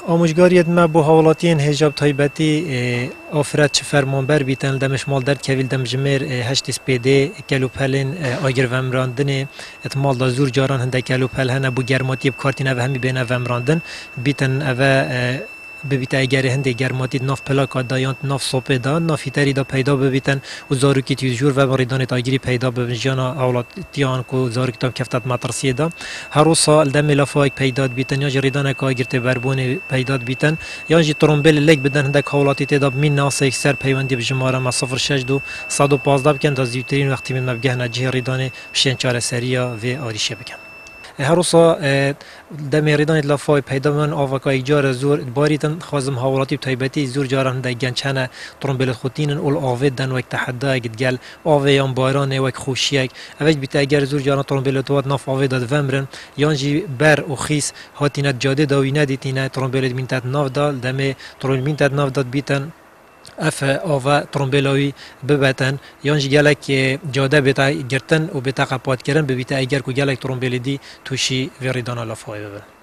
آموزگاریت ما با حوالاتین هجاب تایبتی آفراد چه فرمانبر بیتن دمش مال در کویل دم جمر هشت سپیده کلو پلن آگر ومراندن اتمال دا زور جاران هنده کلو پل هنه بو گرماتی بکارتین او همی بین ومراندن بیتن او ببیت اگر هنده گرماتی ناف پلاکا دایانت ناف صوپه دا نافیتری دا پیدا ببیتن و زاروکی تیزجور و مریدان تاگیری پیدا ببنجانا اولاتیان کو زاروکی تام کفتت مطرسیه دا هر روز سال دم لافاک پیدا بیتن یا جریدان که آگرت بربون پیدا بیتن یا جی ترومبل لگ بدن هنده حوالاتی تدا مین ناسه یک سر پیوندی بجماره ما 06 دو 115 بکن تا زیوترین وقتی من مبگه نجه ریدان بشین چاره سریا و آریشه بکن هر روز دم ریدان لافای پیدا من آوکا ایجار زور باریتن خازم حوالاتی تایبتی زور جاران ده گنچنه ترومبل خوتینن اول آوید دن وقت تحدای گل آویان باران وقت خوشیک اوج بیت اگر زور جاران ترومبل توات ناف آوید داد ومرن یانجی بر و خیس هاتینت جاده داوینه دیتینه ترومبل مینتت ناف دال دم ترومبل مینتت ناف داد بیتن اف آوا ترومبلاوی ببتن یانج گلک جاده بتا گرتن و بتا قپات کردن ببیت اگر کو گلک ترومبل دی توشی وریدان لافای ببن